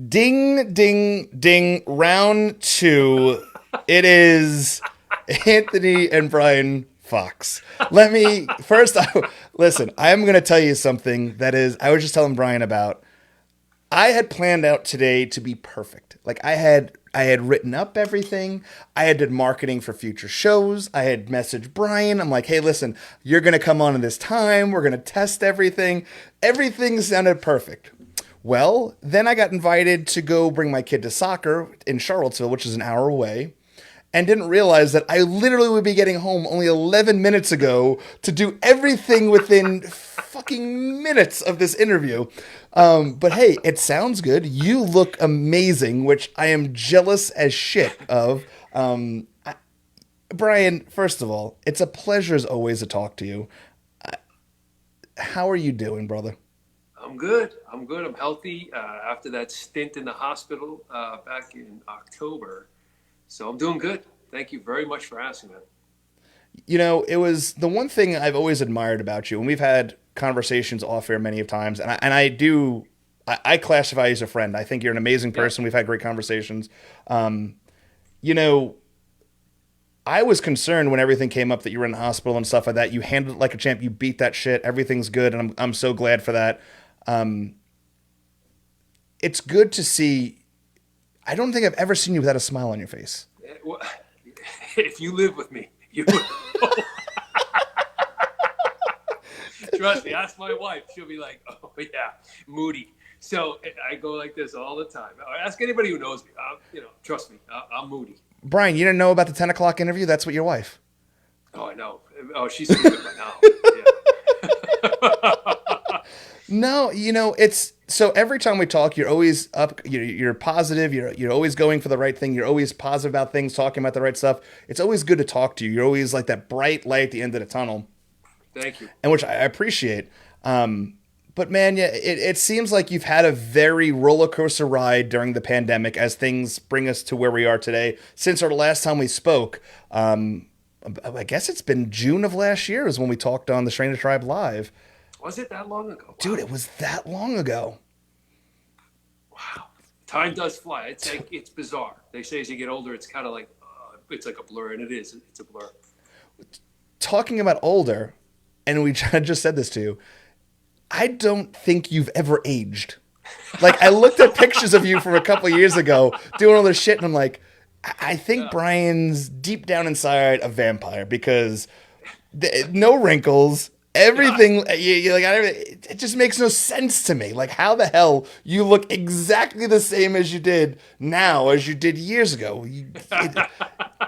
Ding, ding, ding. Round two. It is Anthony and Brian Fox. Let me first. Listen, I am going to tell you something that is. I was just telling Brian about. I had planned out today to be perfect. Like I had written up everything. I had did marketing for future shows. I had messaged Brian. I'm like, hey, listen, you're gonna come on in this time. We're gonna test everything. Everything sounded perfect. Well, then I got invited to go bring my kid to soccer in Charlottesville, which is an hour away, and didn't realize that I literally would be getting home only 11 minutes ago to do everything within fucking minutes of this interview. But hey, it sounds good. You look amazing, which I am jealous as shit of. Brian, first of all, it's a pleasure as always to talk to you. How are you doing, brother? I'm good. I'm good. I'm healthy after that stint in the hospital back in October. So I'm doing good. Thank you very much for asking that. You know, it was the one thing I've always admired about you, and we've had conversations off air many of times, I classify you as a friend. I think you're an amazing Yeah. person. We've had great conversations. Um, you know, I was concerned when everything came up that you were in the hospital and stuff like that. You handled it like a champ. You beat that shit. Everything's good, and I'm so glad for that. Um, it's good to see. I don't think I've ever seen you without a smile on your face. Well, if you live with me, you would know. Trust me, ask my wife. She'll be like, oh, yeah, moody. So I go like this all the time. Ask anybody who knows me. Trust me, I'm moody. Brian, you didn't know about the 10 o'clock interview? That's what your wife. Oh, I know. Oh, she's sleeping by now. Yeah. No, it's so every time we talk, you're always up. You're positive. You're always going for the right thing. You're always positive about things, talking about the right stuff. It's always good to talk to you. You're always like that bright light at the end of the tunnel, Thank you. and which I appreciate. But man, yeah, it seems like you've had a very roller coaster ride during the pandemic as things bring us to where we are today. Since our last time we spoke, I guess it's been June of last year is when we talked on the Stranger Tribe Live. Was it that long ago? Dude, Wow. it was that long ago. Wow. Time does fly. It's bizarre. They say as you get older, it's kind of like it's like a blur, and it is. It's a blur. Talking about older, and we just said this to you, I don't think you've ever aged. Like, I looked at pictures of you from a couple years ago doing all this shit, and I'm like, I think Yeah. Brian's deep down inside a vampire because no wrinkles. Everything it just makes no sense to me. Like, how the hell you look exactly the same as you did now as you did years ago?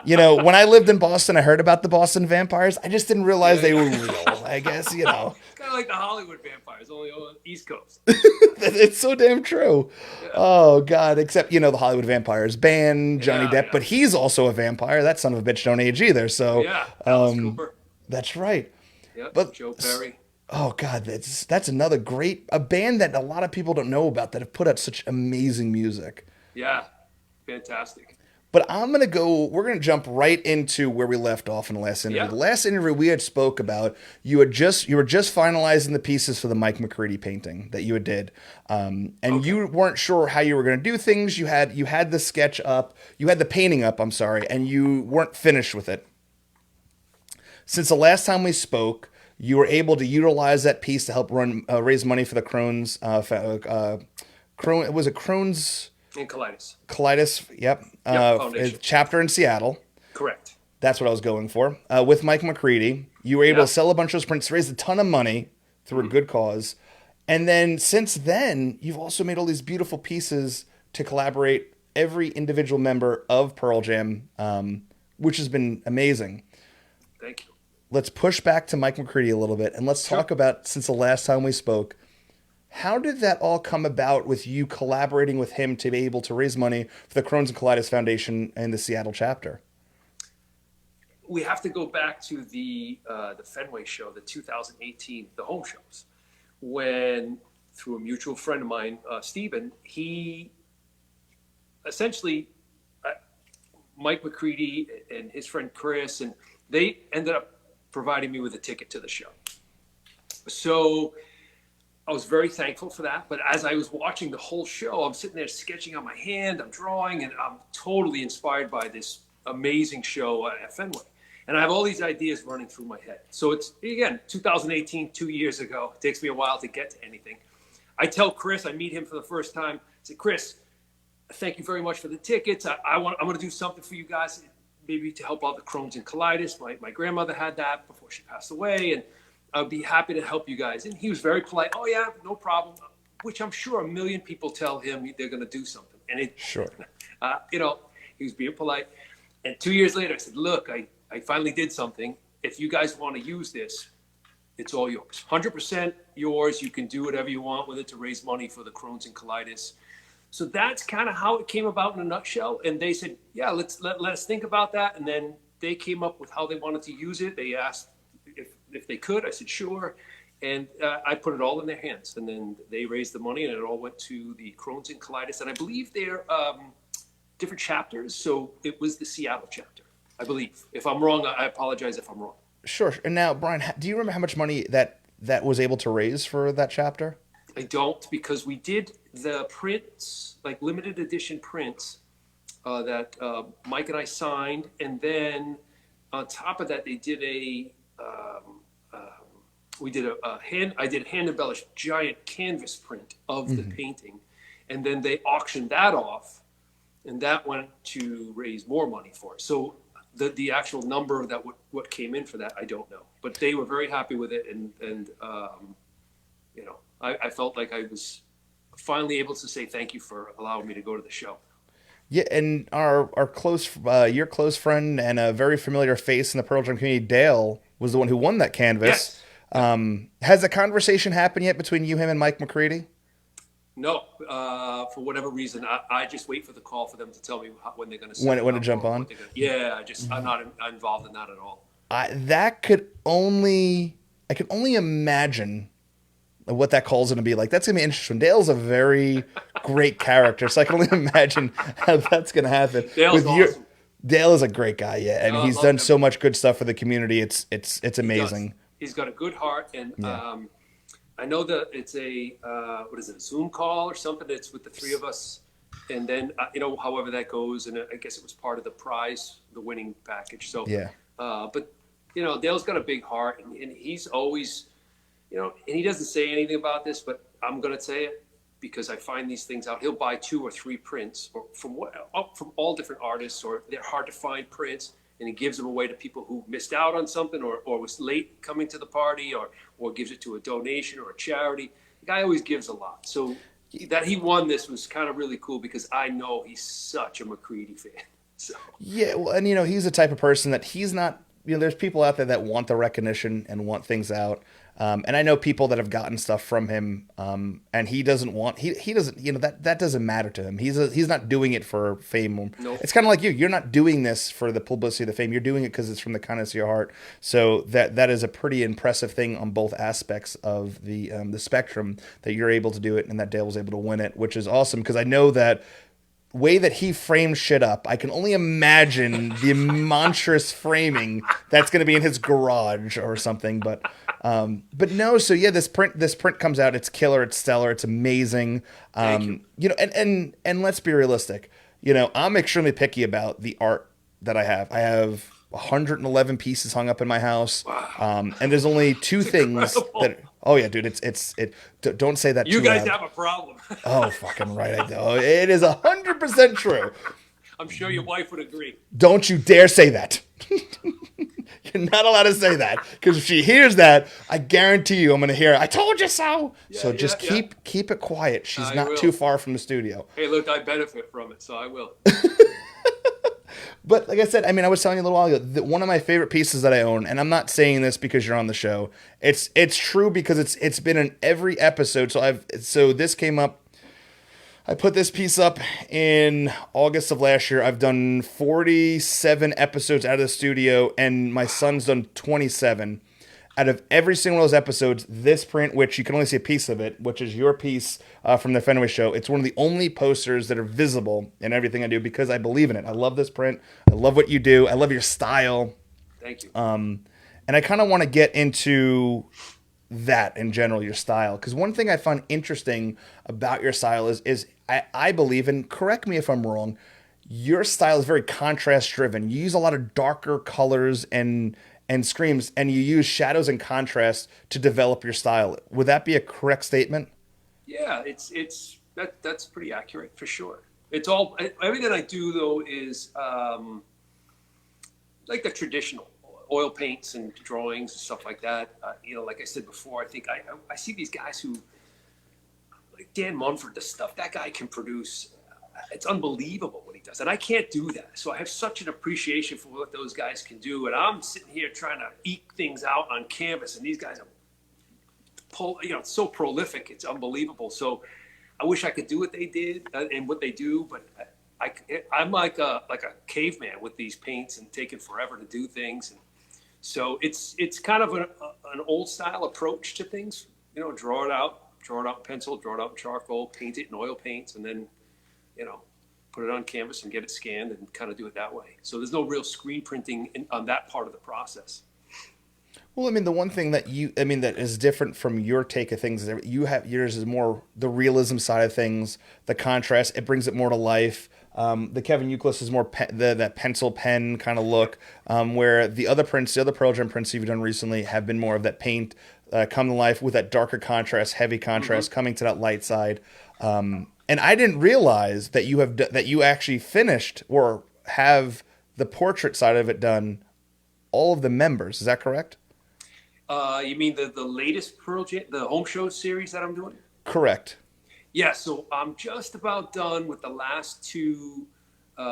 When I lived in Boston, I heard about the Boston vampires. I just didn't realize Yeah, they were yeah. real. I guess It's kind of like the Hollywood vampires, only on the East Coast. it's so damn true. Yeah. Oh God! Except the Hollywood vampires ban Johnny Yeah, Depp, yeah. but he's also a vampire. That son of a bitch don't age either. So Yeah. Alice Cooper. that's right. Yep. But Joe Perry. oh God, that's another great a band that a lot of people don't know about that have put out such amazing music. Yeah. Fantastic. But we're gonna jump right into where we left off in the last interview. Yeah. The last interview we had spoke about you were just finalizing the pieces for the Mike McCready painting that you had did. And Okay. you weren't sure how you were gonna do things. You had the sketch up, you had the painting up, I'm sorry, and you weren't finished with it. Since the last time we spoke, you were able to utilize that piece to help raise money for the Crohn's was it Crohn's And colitis. colitis? Yep. Yep. Foundation. Chapter in Seattle. Correct. That's what I was going for. With Mike McCready, you were able Yeah. to sell a bunch of those prints, raise a ton of money through a good cause, and then since then, you've also made all these beautiful pieces to collaborate every individual member of Pearl Jam, which has been amazing. Thank you. Let's push back to Mike McCready a little bit and let's Sure. talk about since the last time we spoke. How did that all come about with you collaborating with him to be able to raise money for the Crohn's and Colitis Foundation and the Seattle chapter? We have to go back to the Fenway show, the 2018, the home shows, when through a mutual friend of mine, Stephen, he essentially Mike McCready and his friend Chris, and they ended up providing me with a ticket to the show. So I was very thankful for that. But as I was watching the whole show, I'm sitting there sketching on my hand, I'm drawing, and I'm totally inspired by this amazing show at Fenway. And I have all these ideas running through my head. So it's, again, 2018, 2 years ago. It takes me a while to get to anything. I tell Chris, I meet him for the first time. I say, Chris, thank you very much for the tickets. I'm going to do something for you guys, maybe to help out the Crohn's and colitis. My grandmother had that before she passed away, and I'd be happy to help you guys. And he was very polite. Oh yeah, no problem. Which I'm sure a million people tell him they're going to do something. And Sure. He was being polite. And 2 years later, I said, look, I finally did something. If you guys want to use this, it's all yours. 100% yours. You can do whatever you want with it to raise money for the Crohn's and colitis. So that's kind of how it came about in a nutshell. And they said, yeah, let us think about that. And then they came up with how they wanted to use it. They asked if they could. I said, sure. And I put it all in their hands. And then they raised the money, and it all went to the Crohn's and colitis. And I believe they're different chapters. So it was the Seattle chapter, I believe. If I'm wrong, I apologize if I'm wrong. Sure. And now, Brian, do you remember how much money that was able to raise for that chapter? I don't, because we did the prints, like limited edition prints, that Mike and I signed, and then on top of that, they did I did hand embellished giant canvas print of the painting, and then they auctioned that off, and that went to raise more money for it. So the actual number that what came in for that, I don't know, but they were very happy with it, and I felt like I was finally able to say thank you for allowing me to go to the show. Yeah, and your close friend and a very familiar face in the Pearl Jam community, Dale, was the one who won that canvas. Yes. Has a conversation happened yet between him and Mike McCready? No, for whatever reason, I just wait for the call for them to tell me when they're going to when to jump on. I'm not involved in that at all. I can only imagine what that call's going to be like. That's going to be interesting. Dale's a very great character, so I can only imagine how that's going to happen. Dale's awesome. Dale is a great guy, yeah, and he's done so much good stuff for the community. It's amazing. He's got a good heart, and I know that it's a Zoom call or something that's with the three of us, and then however that goes, and I guess it was part of the prize, the winning package. So yeah, but Dale's got a big heart, and he's always, and he doesn't say anything about this, but I'm gonna say it because I find these things out. He'll buy 2 or 3 prints from all different artists, or they're hard to find prints, and he gives them away to people who missed out on something or was late coming to the party, or gives it to a donation or a charity. The guy always gives a lot. So that he won this was kind of really cool because I know he's such a McCready fan. So yeah, well, and he's the type of person that he's not. There's people out there that want the recognition and want things out. And I know people that have gotten stuff from him, and he doesn't want, he doesn't, that doesn't matter to him. He's not doing it for fame. Nope. It's kind of like you're not doing this for the publicity, the fame. You're doing it because it's from the kindness of your heart. So that is a pretty impressive thing on both aspects of the spectrum, that you're able to do it and that Dale was able to win it, which is awesome. Because I know that way that he frames shit up, I can only imagine the monstrous framing that's going to be in his garage or something. But no, so yeah, this print comes out. It's killer. It's stellar. It's amazing. Thank you. And let's be realistic. I'm extremely picky about the art that I have. I have 111 pieces hung up in my house. Wow. And there's only 2 things incredible. that. Oh yeah, dude. Don't say that. You too guys loud. have a problem. Oh, fucking right. I know. It is 100% true. I'm sure your wife would agree. Don't you dare say that. You're not allowed to say that, because if she hears that, I guarantee you I'm going to hear, I told you so. So just keep it quiet. She's not too far from the studio. Hey, look, I benefit from it, so I will. But like I said, I was telling you a little while ago that one of my favorite pieces that I own, and I'm not saying this because you're on the show. It's true because it's been in every episode. So this came up. I put this piece up in August of last year. I've done 47 episodes out of the studio, and my son's done 27. Out of every single one of those episodes, this print, which you can only see a piece of it, which is your piece from the Fenway show, it's one of the only posters that are visible in everything I do because I believe in it. I love this print. I love what you do. I love your style. Thank you. And I kind of want to get into that in general, your style. Because one thing I find interesting about your style is I believe, and correct me if I'm wrong, your style is very contrast driven. You use a lot of darker colors and screams, and you use shadows and contrast to develop your style. Would that be a correct statement? Yeah, that's pretty accurate for sure. It's all everything I do though is like the traditional oil paints and drawings and stuff like that. Like I said before, I think I see these guys who like Dan Munford, the stuff that guy can produce. It's unbelievable what he does, and I can't do that. So I have such an appreciation for what those guys can do, and I'm sitting here trying to eke things out on canvas, and these guys are so prolific. It's unbelievable. So I wish I could do what they did and what they do, but I'm like a caveman with these paints and taking forever to do things. And so it's kind of an old style approach to things. Draw it out in pencil, draw it out in charcoal, paint it in oil paints, and then put it on canvas and get it scanned and kind of do it that way. So there's no real screen printing on that part of the process. Well, I mean, the one thing that that is different from your take of things is you have yours is more the realism side of things, the contrast. It brings it more to life. The Kevin Youkilis is more that pencil pen kind of look, where the other Pearl Jam prints you've done recently have been more of that paint come to life with that darker contrast, heavy contrast, coming to that light side. And I didn't realize that you actually finished or have the portrait side of it done. All of the members, is that correct? You mean the latest Pearl Jam, the home show series that I'm doing? Correct. Yeah, so I'm just about done with the last two,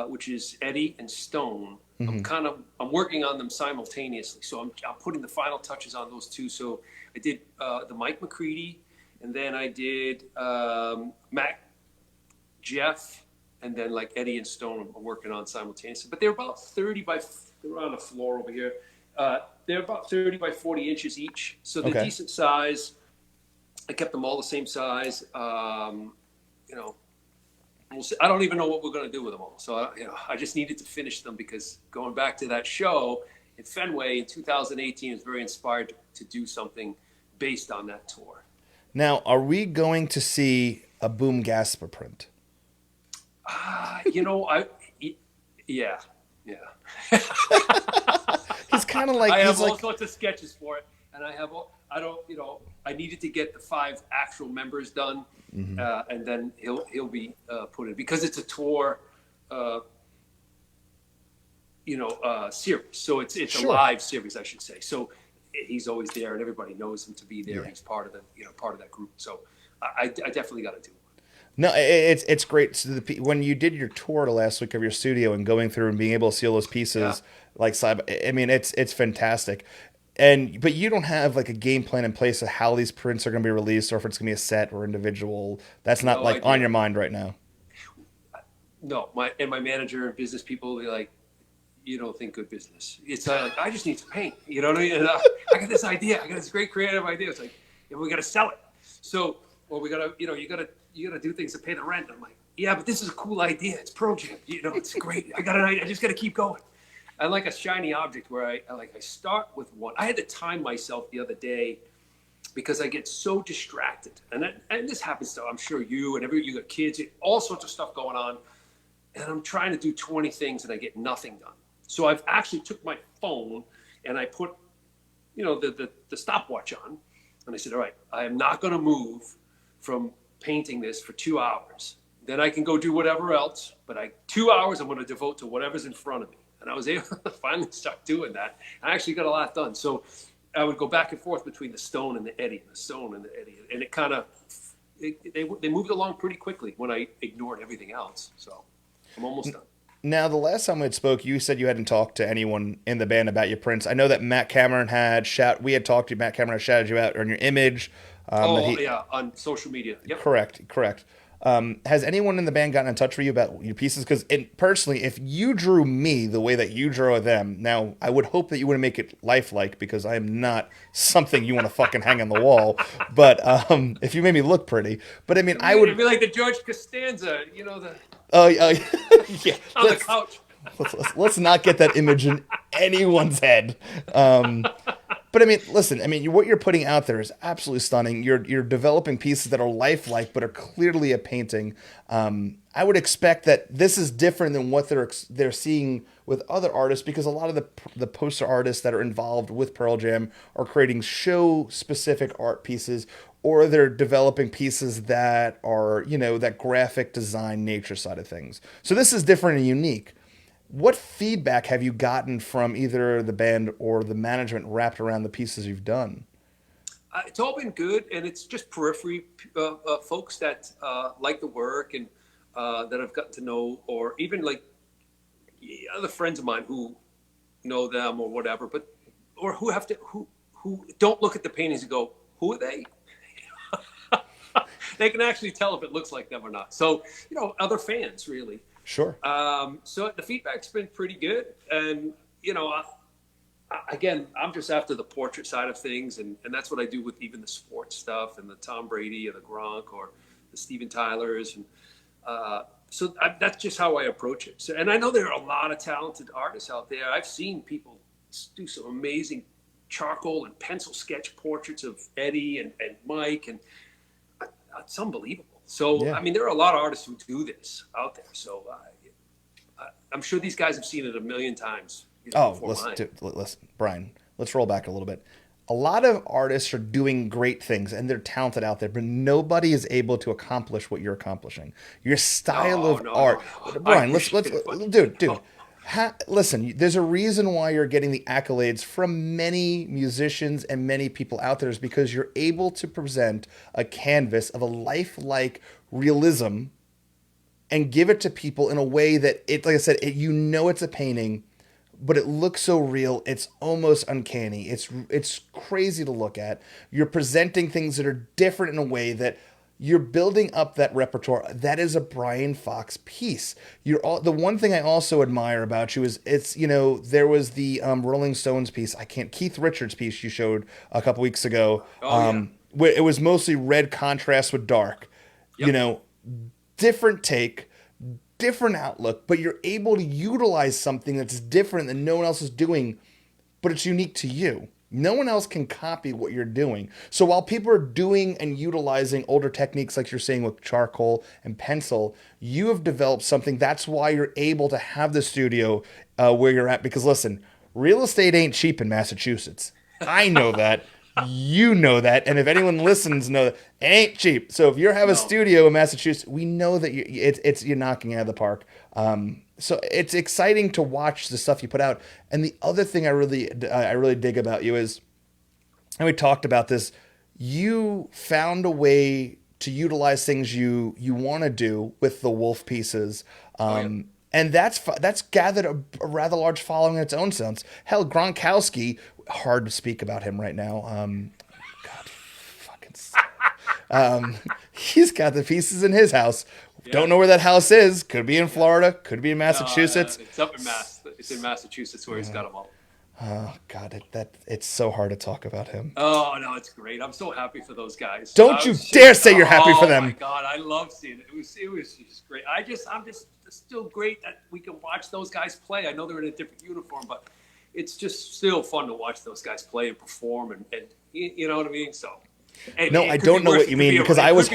which is Eddie and Stone. Mm-hmm. I'm working on them simultaneously. So I'm putting the final touches on those two. So I did the Mike McCready, and then I did Matt, Jeff, and then like Eddie and Stone I'm working on simultaneously. But they're about 30 by, they're on the floor over here. They're about 30 by 40 inches each. So they're decent size. I kept them all the same size. We'll see. I don't even know what we're going to do with them all. So, I just needed to finish them because going back to that show in Fenway in 2018 is very inspired to do something based on that tour. Now, are we going to see a Boom Gasper print? Yeah. He's kind of like I have all sorts of sketches for it, and I needed to get the 5 actual members done, and then he'll be put in because it's a tour, series. So it's a live series, I should say. So he's always there, and everybody knows him to be there. Yeah. He's part of that group. So I definitely got to do it. No, it's great. So when you did your tour the last week of your studio and going through and being able to see all those pieces, it's fantastic. But you don't have like a game plan in place of how these prints are going to be released, or if it's going to be a set or individual. That's not on your mind right now. No, my manager and business people will be like, you don't think good business. It's like, I just need to paint. You know what I mean? And, I got this idea. I got this great creative idea. It's like, we got to sell it. So, we got to, you got to do things to pay the rent. I'm like, yeah, but this is a cool idea. It's Pearl Jam. It's great. I got an idea. I just got to keep going. I like a shiny object where I start with one. I had to time myself the other day because I get so distracted. And this happens to, I'm sure you got kids, all sorts of stuff going on. And I'm trying to do 20 things and I get nothing done. So I've actually took my phone and I put, the stopwatch on. And I said, all right, I am not going to move from painting this for 2 hours. Then I can go do whatever else. But 2 hours I'm going to devote to whatever's in front of me. And I was able to finally start doing that. I actually got a lot done. So I would go back and forth between the Stone and the Eddie, and the Stone and the Eddie. And it kind of, they moved along pretty quickly when I ignored everything else. So I'm almost done. Now, the last time we had spoke, you said you hadn't talked to anyone in the band about your prints. I know that Matt Cameron we had talked to you. Matt Cameron had shouted you out on your image. On social media. Yep. Correct. Has anyone in the band gotten in touch with you about your pieces? Because personally, if you drew me the way that you drew them, now I would hope that you wouldn't make it lifelike because I am not something you want to fucking hang on the wall. But if you made me look pretty, but I mean, I would be like the George Costanza, yeah, on the couch. Let's not get that image in anyone's head. But But I mean, listen. I mean, what you're putting out there is absolutely stunning. You're developing pieces that are lifelike, but are clearly a painting. I would expect that this is different than what they're seeing with other artists, because a lot of the poster artists that are involved with Pearl Jam are creating show specific art pieces, or they're developing pieces that are, that graphic design nature side of things. So this is different and unique. What feedback have you gotten from either the band or the management wrapped around the pieces you've done? It's all been good, and it's just periphery folks that like the work and that I've gotten to know, or even like other friends of mine who know them or whatever, or who don't look at the paintings and go, "Who are they?" They can actually tell if it looks like them or not. So, other fans really. Sure. So the feedback's been pretty good. And, again, I'm just after the portrait side of things. And that's what I do with even the sports stuff and the Tom Brady and the Gronk or the Steven Tylers. And that's just how I approach it. So, and I know there are a lot of talented artists out there. I've seen people do some amazing charcoal and pencil sketch portraits of Eddie and Mike. And it's unbelievable. So, yeah. I mean, there are a lot of artists who do this out there. So I'm sure these guys have seen it a million times. Listen, Brian, let's roll back a little bit. A lot of artists are doing great things and they're talented out there, but nobody is able to accomplish what you're accomplishing. Your style of art. No. Brian, dude. Listen, there's a reason why you're getting the accolades from many musicians and many people out there, is because you're able to present a canvas of a lifelike realism and give it to people in a way that like I said, it's a painting, but it looks so real. It's almost uncanny. It's crazy to look at. You're presenting things that are different in a way that you're building up that repertoire. That is a Brian Fox piece. The one thing I also admire about you is there was the Rolling Stones piece. Keith Richards piece you showed a couple weeks ago. Where it was mostly red contrast with dark. Yep. Different take, different outlook, but you're able to utilize something that's different than no one else is doing, but it's unique to you. No one else can copy what you're doing. So while people are doing and utilizing older techniques, like you're saying with charcoal and pencil, you have developed something. That's why you're able to have the studio where you're at. Because listen, real estate ain't cheap in Massachusetts. I know that. You know that. And if anyone listens, know that it ain't cheap. So if you have a studio in Massachusetts, we know that you're knocking it out of the park. So it's exciting to watch the stuff you put out. And the other thing I really dig about you is, and we talked about this, you found a way to utilize things you want to do with the Wolf pieces. And that's gathered a rather large following in its own sense. Hell, Gronkowski, hard to speak about him right now. He's got the pieces in his house. Yeah. Don't know where that house is. Could be in Florida. Could be in Massachusetts. It's up in It's in Massachusetts where he's got them all. Oh God, it's so hard to talk about him. Oh no, it's great. I'm so happy for those guys. Don't you dare say you're happy for them. Oh my God, I love seeing it. It was just great. I'm just still great that we can watch those guys play. I know they're in a different uniform, but it's just still fun to watch those guys play and perform, and you know what I mean. So. No, I don't know what you mean, because I was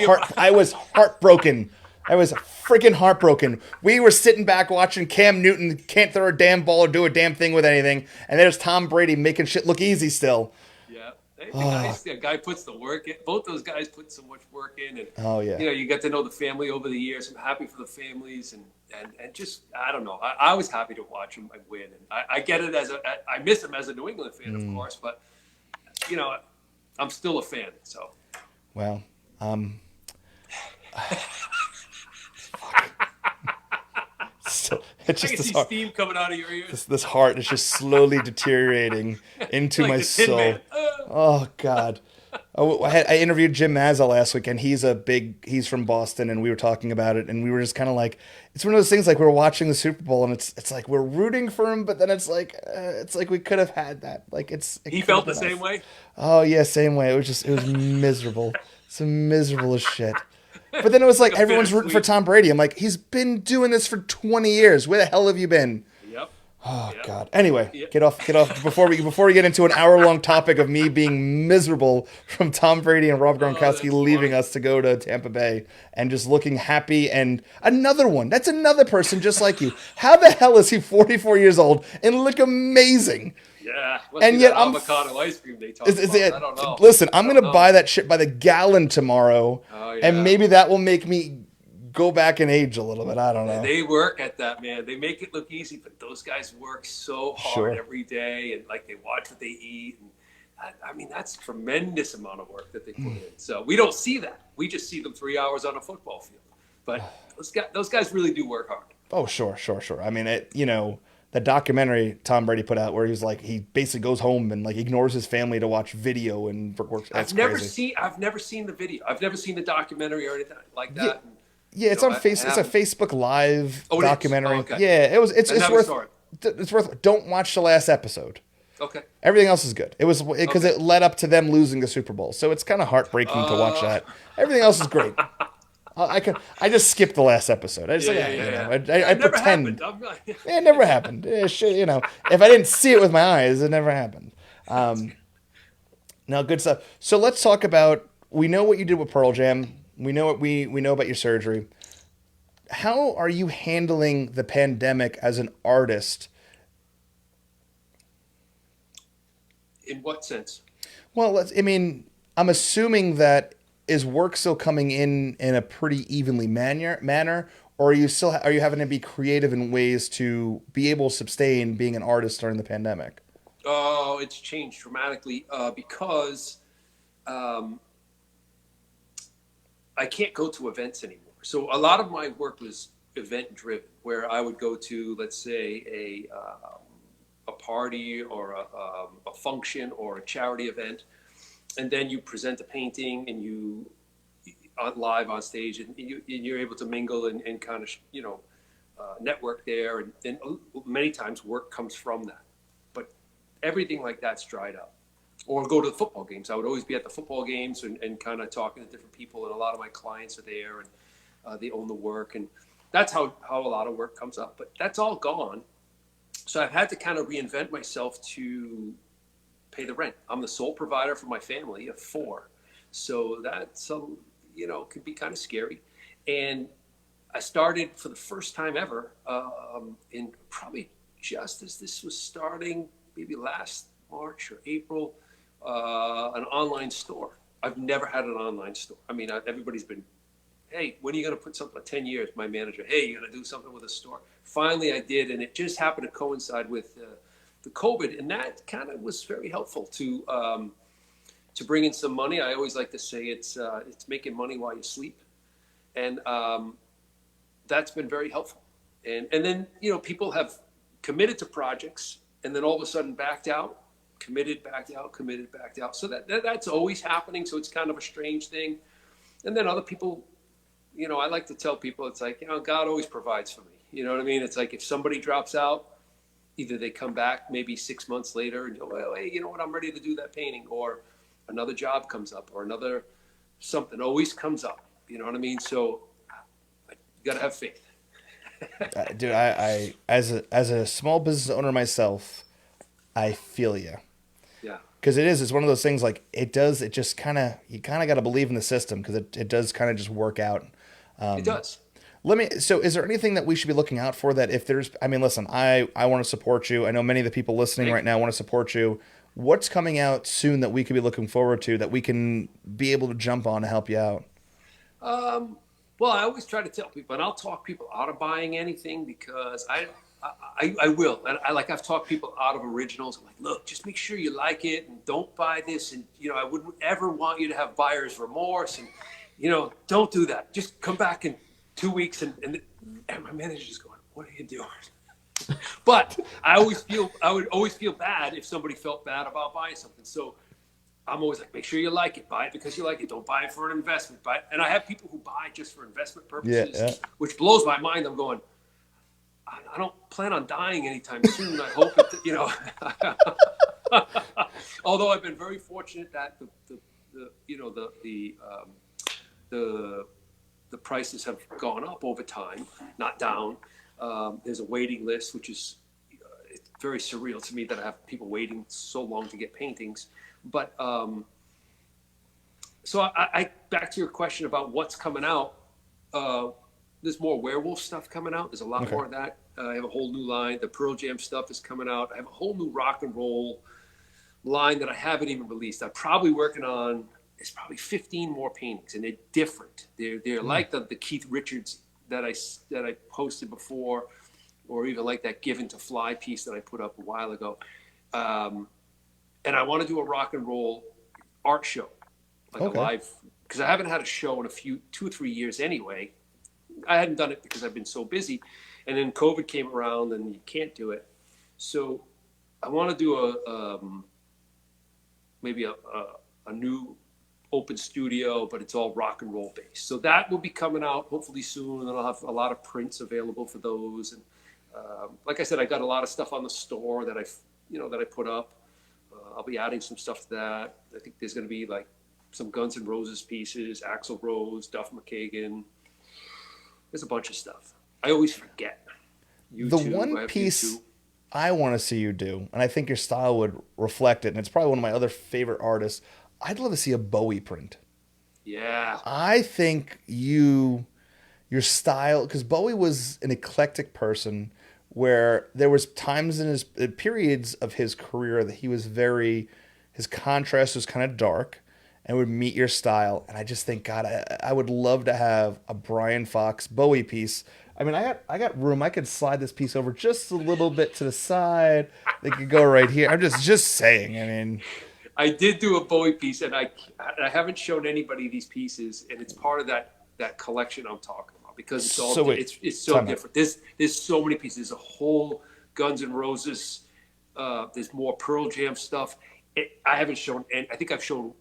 heartbroken. I was freaking heartbroken. We were sitting back watching Cam Newton can't throw a damn ball or do a damn thing with anything, and there's Tom Brady making shit look easy still. Yeah, the guy puts the work in. Both those guys put so much work in, and you get to know the family over the years. I'm happy for the families, and just I don't know. I was happy to watch them win, and I get it I miss them as a New England fan, of course, but I'm still a fan. So, well, so it's just I can see steam coming out of your ears. This heart is just slowly deteriorating into my soul. Oh God! I interviewed Jim Mazza last week, and he's from Boston, and we were talking about it, and we were just kind of like, it's one of those things like we're watching the Super Bowl, and it's like we're rooting for him, but then it's like we could have had that. Like he felt the same way. Oh yeah, same way. It was miserable. It's miserable as shit. But then it was like everyone's rooting for Tom Brady. I'm like, he's been doing this for 20 years. Where the hell have you been? Yep. Oh Yeah. God. Anyway, Yeah. get off before we get into an hour-long topic of me being miserable from Tom Brady and Rob Oh, Gronkowski that's leaving funny. us to go to Tampa Bay and just looking happy. And another one. That's another person just like you. How the hell is he 44 years old and look amazing? Yeah, must be And yet that avocado ice cream they talk is about. I it, don't know. listen, I I'm don't gonna know. buy that shit by the gallon tomorrow, Oh and yeah. maybe that will make me go back in age a little bit. I don't know. They work at that, man. They make it look easy, but those guys work so hard Sure. every day, and like they watch what they eat. And I mean, that's a tremendous amount of work that they put in. So we don't see that. We just see them 3 hours on a football field. But those guys really do work hard. Oh, sure, sure, sure. I mean, the documentary Tom Brady put out where he's like, he basically goes home and like ignores his family to watch video and works. That's crazy. I've never seen the video. I've never seen the documentary or anything like Yeah, that. And, yeah. It's on I face. It's a haven't. Facebook Live Oh, it is. Oh, documentary. okay. Yeah, it was. I It's never worth. saw it. It's worth. Don't watch the last episode. Okay. Everything else is good. It was because Okay. it led up to them losing the Super Bowl, so it's kind of heartbreaking to watch Uh, that. Everything else is great. I just skipped the last episode. I just yeah, like, yeah, yeah, I It never pretend. happened. I'm not, It never happened. Shit, if I didn't see it with my eyes, it never happened. No, good stuff. So let's talk about. We know what you did with Pearl Jam. We know what we know about your surgery. How are you handling the pandemic as an artist? in what sense? Well, I mean, I'm assuming that is work still coming in a pretty evenly manner, or are you having to be creative in ways to be able to sustain being an artist during the pandemic? Oh, it's changed dramatically because um, I can't go to events anymore. So a lot of my work was event driven, where I would go to, let's say, a party or a function or a charity event, and then you present a painting and you on live on stage, and you're able to mingle and kind of network there, and many times work comes from that. But everything like that's dried up. Or go to the football games. I would always be at the football games and kind of talking to different people, and a lot of my clients are there, and they own the work, and that's how a lot of work comes up. But that's all gone. So I've had to kind of reinvent myself to pay the rent. I'm the sole provider for my family of four, so that's can be kind of scary. And I started for the first time ever in probably just as this was starting, maybe last March or April, an online store. I've never had an online store. I mean, everybody's been, hey, when are you going to put something? 10 years, my manager, hey, you got to do something with a store. Finally, I did, and it just happened to coincide with the COVID, and that kind of was very helpful to bring in some money. I always like to say it's making money while you sleep, and that's been very helpful. And then people have committed to projects, and then all of a sudden backed out, committed, backed out, committed, backed out. So that's always happening. So it's kind of a strange thing. And then other people, I like to tell people, it's like, God always provides for me. You know what I mean? It's like if somebody drops out, either they come back maybe 6 months later and go, well, hey, you know what? I'm ready to do that painting, or another job comes up, or another something always comes up. You know what I mean? So you got to have faith. Dude, I as a small business owner myself, I feel you. Yeah. Because it's one of those things like it just kind of, you kind of got to believe in the system because it does kind of just work out. It does. So is there anything that we should be looking out for that if there's, I mean, listen, I want to support you. I know many of the people listening right now want to support you. What's coming out soon that we could be looking forward to that we can be able to jump on to help you out? Well, I always try to tell people, and I'll talk people out of buying anything because I will. And I've talked people out of originals. I'm like, look, just make sure you like it and don't buy this. And, I wouldn't ever want you to have buyer's remorse. And, don't do that. Just come back in 2 weeks. And my manager's just going, what are you doing? But I would always feel bad if somebody felt bad about buying something. So I'm always like, make sure you like it. Buy it because you like it. Don't buy it for an investment. Buy it. And I have people who buy just for investment purposes, which blows my mind. I'm going, I don't plan on dying anytime soon. I hope although I've been very fortunate that the prices have gone up over time, not down. There's a waiting list, which is very surreal to me that I have people waiting so long to get paintings. But so I back to your question about what's coming out. There's more werewolf stuff coming out. There's a lot Okay. more of that. I have a whole new line. The Pearl Jam stuff is coming out. I have a whole new rock and roll line that I haven't even released. I'm probably working on. It's probably 15 more paintings, and they're different. They're like the Keith Richards that I posted before, or even like that Given to Fly piece that I put up a while ago. And I want to do a rock and roll art show, like a live, because I haven't had a show in 2 or 3 years anyway. I hadn't done it because I've been so busy, and then COVID came around and you can't do it. So I want to do maybe a new open studio, but it's all rock and roll based. So that will be coming out hopefully soon, and I'll have a lot of prints available for those. And like I said, I got a lot of stuff on the store that I put up. I'll be adding some stuff to that. I think there's going to be like some Guns N' Roses pieces, Axl Rose, Duff McKagan. There's a bunch of stuff. I always forget. The one piece I want to see you do, and I think your style would reflect it, and it's probably one of my other favorite artists, I'd love to see a Bowie print. Yeah. I think your style, because Bowie was an eclectic person where there was times in his periods of his career that he was his contrast was kind of dark and would meet your style. And I just think, God, I would love to have a Brian Fox Bowie piece. I mean, I got room. I could slide this piece over just a little bit to the side. They could go right here. I'm just saying. I mean, I did do a Bowie piece, and I haven't shown anybody these pieces, and it's part of that collection I'm talking about because it's all it's so different. There's so many pieces. There's a whole Guns N' Roses. There's more Pearl Jam stuff. I haven't shown, and I think I've shown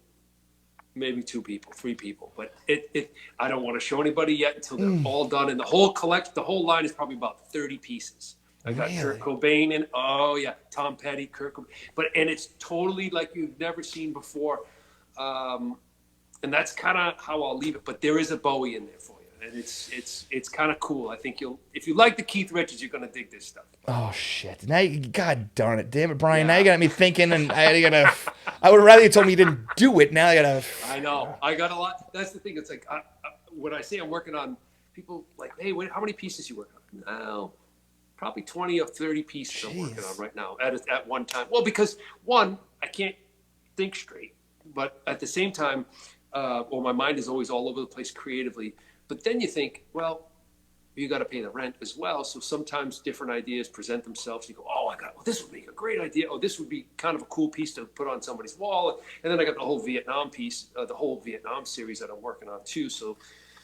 maybe 2 people, 3 people, but I don't want to show anybody yet until they're all done. And the whole line is probably about 30 pieces. I got Kurt Cobain in. Oh yeah, Tom Petty, Kurt Cobain. And it's totally like you've never seen before. And that's kind of how I'll leave it. But there is a Bowie in there for you, and it's kind of cool. I think if you like the Keith Richards, you're gonna dig this stuff. Oh shit! Now, God darn it, damn it, Brian! Yeah. Now you got me thinking, and I would rather you told me you didn't do it. Now I gotta. I know. I got a lot. That's the thing. It's like when I say I'm working on, people like, hey, how many pieces you working on? No. Probably 20 or 30 pieces I'm working on right now at one time. Well, because one, I can't think straight, but at the same time, my mind is always all over the place creatively. But then you think, well, you got to pay the rent as well. So sometimes different ideas present themselves. You go, this would make a great idea. Oh, this would be kind of a cool piece to put on somebody's wall. And then I got the whole Vietnam piece, the whole Vietnam series that I'm working on too. So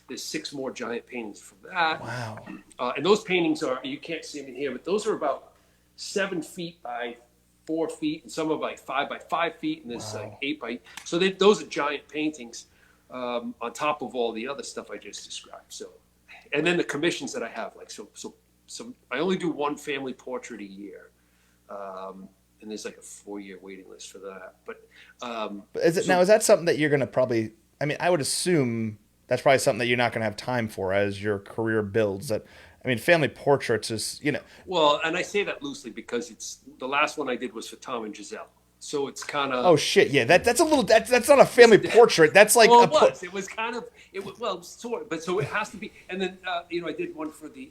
there's 6 more giant paintings for that. Wow. And those paintings you can't see them in here, but those are about 7 feet by 4 feet, and some are like 5 by 5 feet, and there's like 8 by. So those are giant paintings on top of all the other stuff I just described. So, and then the commissions that I have, like so I only do one family portrait a year, and there's like a 4-year waiting list for that. But is that something that you're going to probably? I mean, I would assume that's probably something that you're not going to have time for as your career builds. Family portraits is, Well, and I say that loosely because it's the last one I did was for Tom and Giselle. So it's kind of. Oh shit! Yeah, that's a little. That's not a family portrait. That's like. Well, it was kind of. Sort of, but so it has to be. And then I did one for the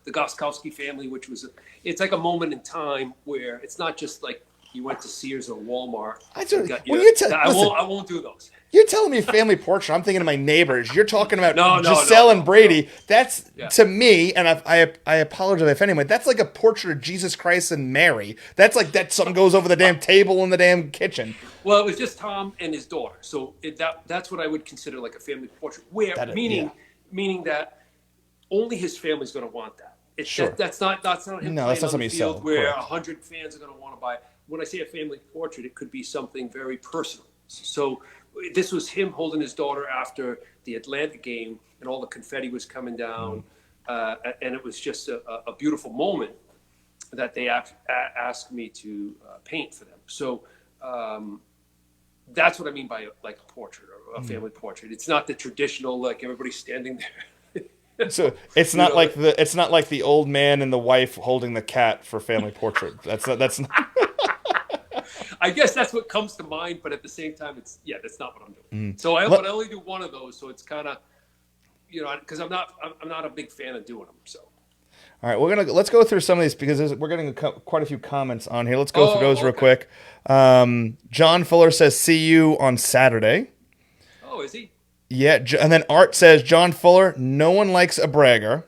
Goskowski family, which was it's like a moment in time where it's not just like you went to Sears or Walmart. I won't do those. You're telling me family portrait. I'm thinking of my neighbors. You're talking about Giselle and Brady. No. That's to me, and I apologize if anyone. That's like a portrait of Jesus Christ and Mary. That's like that something goes over the damn table in the damn kitchen. Well, it was just Tom and his daughter, so that's what I would consider like a family portrait. Meaning that only his family's going to want that. That's not him. No, that's not something you sell. Where 100 fans are going to want to buy it. When I say a family portrait, it could be something very personal. So this was him holding his daughter after the Atlanta game, and all the confetti was coming down, and it was just a beautiful moment that they asked me to paint for them. So that's what I mean by like a portrait or a family portrait. It's not the traditional like everybody's standing there. So it's You not know, like the old man and the wife holding the cat for family portrait. That's not. I guess that's what comes to mind, but at the same time, that's not what I'm doing. Mm. So but I Let, only do one of those, so it's kind of, because I'm not a big fan of doing them. So. all right, let's go through some of these because we're getting quite a few comments on here. Let's go through those Oh, real okay. quick. John Fuller says, "See you on Saturday." Oh, is he? Yeah, and then Art says, "John Fuller, no one likes a bragger."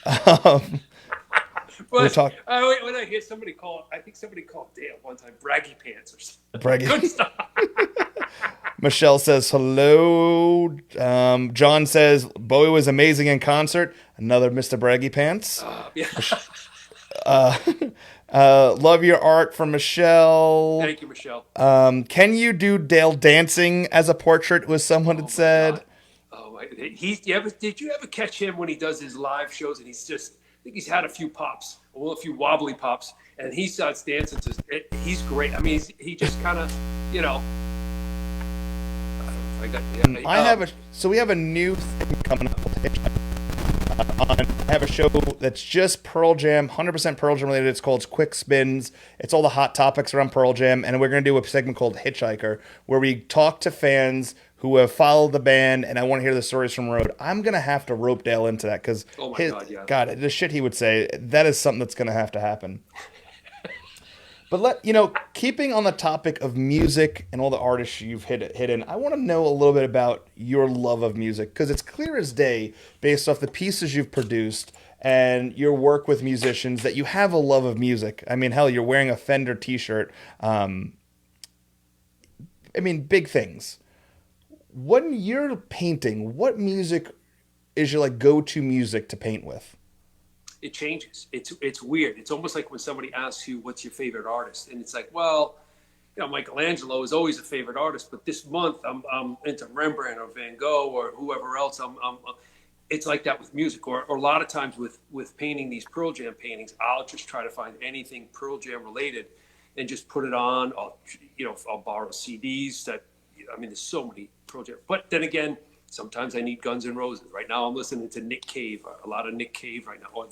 Um, we're But talking when I hear somebody I think somebody called Dale one time braggy pants or something. braggy. Good stuff. Michelle says hello. John says Bowie was amazing in concert. Another Mr. Braggy Pants. Yeah. Uh, love your art from Michelle. Thank you, Michelle. Can you do Dale dancing as a portrait? Was someone had said. God. Oh my! Did you ever catch him when he does his live shows and I think he's had a few pops, a few wobbly pops, and he starts dancing he's great. I mean, he just kind of, you know. We have a new thing coming up. I have a show that's just Pearl Jam, 100% Pearl Jam related. It's called Quick Spins. It's all the hot topics around Pearl Jam, and we're going to do a segment called Hitchhiker, where we talk to fans who have followed the band, and I want to hear the stories from road. I'm going to have to rope Dale into that because, oh my God, yeah. God, the shit he would say, that is something that's going to happen. But keeping on the topic of music and all the artists you've hidden, I want to know a little bit about your love of music because it's clear as day, based off the pieces you've produced and your work with musicians, that you have a love of music. I mean, hell, you're wearing a Fender T-shirt. Big things. When you're painting, what music is your go-to music to paint with? It changes. It's weird. It's almost like when somebody asks you what's your favorite artist, and it's like, well, Michelangelo is always a favorite artist, but this month I'm into Rembrandt or Van Gogh or whoever else. It's like that with music, or a lot of times with painting these Pearl Jam paintings, I'll just try to find anything Pearl Jam related, and just put it on. I'll borrow CDs there's so many Pearl Jam, but then again. Sometimes I need Guns N' Roses. Right now I'm listening to Nick Cave, a lot of Nick Cave right now, or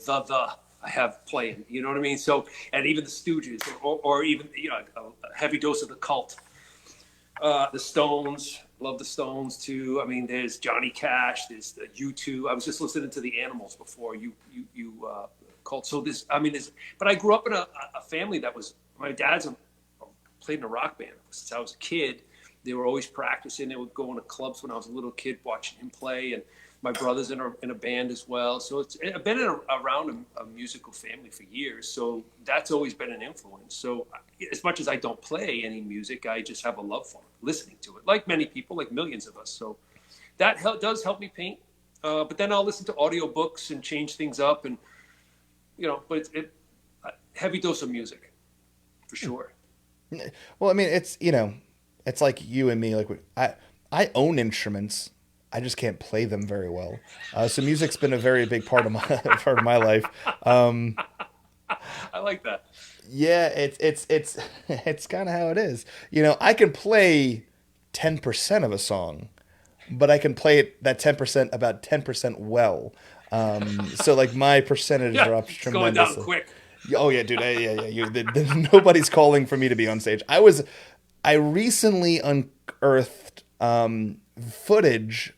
I have playing, you know what I mean? So, and even the Stooges, or even, a heavy dose of the Cult. The Stones, love the Stones too. I mean, there's Johnny Cash, there's the U2. I was just listening to the Animals before you Cult. So but I grew up in a family my dad's played in a rock band since I was a kid. They were always practicing. They would go into clubs when I was a little kid watching him play. And my brother's in a band as well. So I've been around a musical family for years. So that's always been an influence. So as much as I don't play any music, I just have a love for it, listening to it, like many people, like millions of us. So that does help me paint. But then I'll listen to audiobooks and change things up. And, but it's a heavy dose of music, for sure. Well, it's, it's like you and me. I own instruments. I just can't play them very well. So music's been a very big part of my life. I like that. Yeah, it's kind of how it is. I can play 10% of a song, but I can play that 10% about 10% well. So my percentage drops tremendously. Going down quick. Oh yeah, dude. Yeah. Nobody's calling for me to be on stage. I recently unearthed footage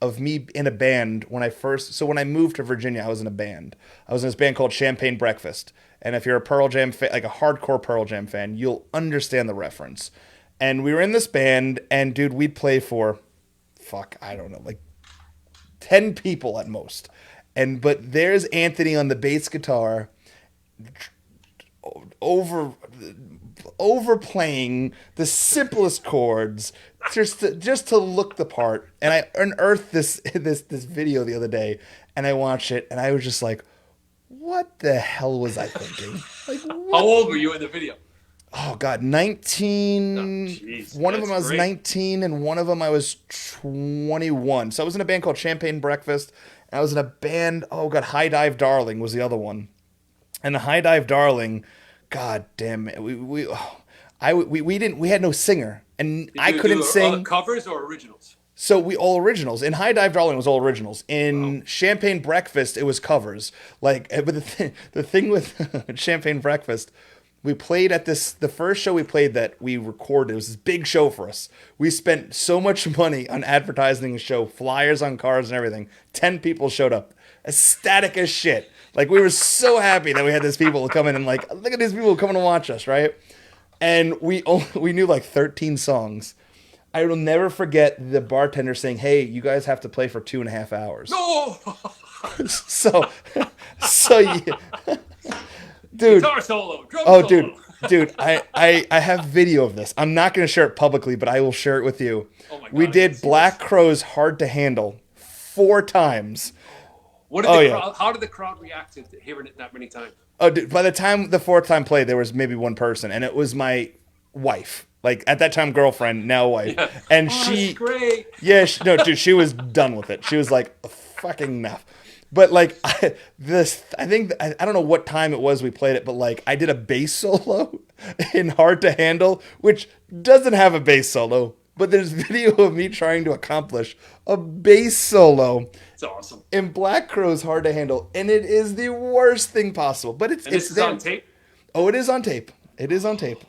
of me in a band when I moved to Virginia. I was in a band. I was in this band called Champagne Breakfast. And if you're a Pearl Jam fan, like a hardcore Pearl Jam fan, you'll understand the reference. And we were in this band, and dude, we'd play for, I don't know, 10 people at most. But there's Anthony on the bass guitar, overplaying the simplest chords just to look the part. And I unearthed this video the other day, and I watched it, and I was just like, what the hell was I thinking? How old were you in the video? Oh God, 19. Oh, geez, one of them I was 19, and one of them I was 21. So I was in a band called Champagne Breakfast, and I was in a band. Oh God, High Dive Darling was the other one, and the High Dive Darling. God damn it, we had no singer, and I couldn't sing. Covers or originals? So we all originals. In High Dive Darling was all originals. In Champagne Breakfast, it was covers. Like, but the thing with Champagne Breakfast, we played at the first show we played that we recorded. It was this big show for us. We spent so much money on advertising the show, flyers on cars and everything. 10 people showed up, ecstatic as shit. Like, we were so happy that we had these people come in and like, look at these people coming to watch us, right? And we knew like 13 songs. I will never forget the bartender saying, "Hey, you guys have to play for 2.5 hours." No. so, so yeah. Dude. Guitar solo, drum Oh, solo. dude, I have video of this. I'm not going to share it publicly, but I will share it with you. Oh my God, we I did can see Black this. Crowes Hard to Handle 4 times. What did Oh, the yeah. crowd, how did the crowd react to hearing it that many times? Oh, dude, by the time the 4th time played, there was maybe one person, and it was my wife. Like, at that time, girlfriend, now wife. Yeah. And Oh, she, that's great. yeah, no, dude, she was done with it. She was like, fucking enough. But like, I don't know what time it was we played it, but like, I did a bass solo in Hard to Handle, which doesn't have a bass solo, but there's video of me trying to accomplish a bass solo It's awesome. in Black Crowes Hard to Handle, and it is the worst thing possible. But And this is on tape? Oh, it is on tape. It is on tape.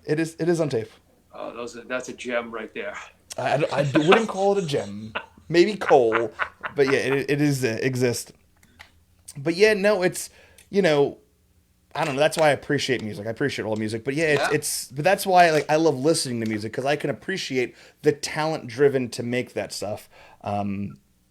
It is on tape. Oh, that's a gem right there. I wouldn't call it a gem. Maybe coal, but yeah, it is exist. But yeah, no, it's, you know, I don't know. That's why I appreciate music. I appreciate all music. But yeah, but that's why like I love listening to music, because I can appreciate the talent driven to make that stuff.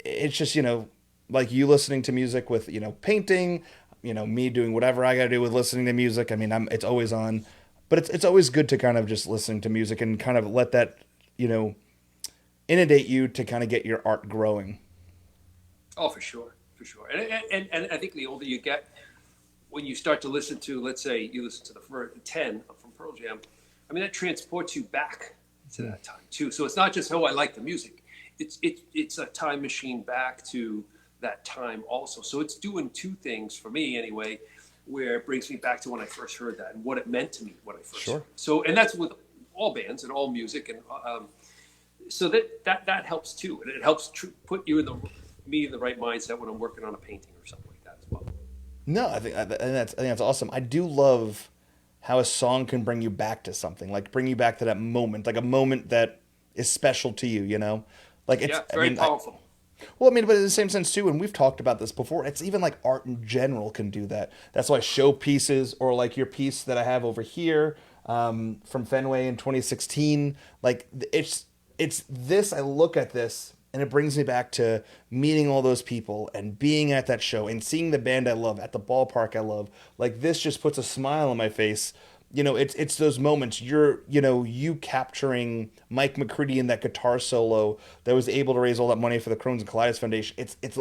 It's just, you know, like you listening to music with, you know, painting, you know, me doing whatever I got to do with listening to music. I mean, it's always on, but it's always good to kind of just listen to music and kind of let that, you know, inundate you to kind of get your art growing. Oh, for sure, for sure. And I think the older you get, when you start to listen to, let's say you listen to the first 10 from Pearl Jam, I mean, that transports you back to that time too. So it's not just, oh, I like the music. It's a time machine back to that time also. So it's doing 2 things for me anyway, where it brings me back to when I first heard that and what it meant to me when I first heard it. So, and that's with all bands and all music. And so that helps too. And it helps put you in the right mindset when I'm working on a painting or something like that as well. No, I think that's awesome. I do love how a song can bring you back to something, like bring you back to that moment, like a moment that is special to you. You know, like it's very powerful. Well, I mean, but in the same sense too, and we've talked about this before, it's even like art in general can do that. That's why showpieces, or like your piece that I have over here from Fenway in 2016, like it's this. I look at this and it brings me back to meeting all those people and being at that show and seeing the band I love at the ballpark I love. Like, this just puts a smile on my face. You know, it's those moments. You capturing Mike McCready in that guitar solo that was able to raise all that money for the Crohn's and Colitis Foundation. It's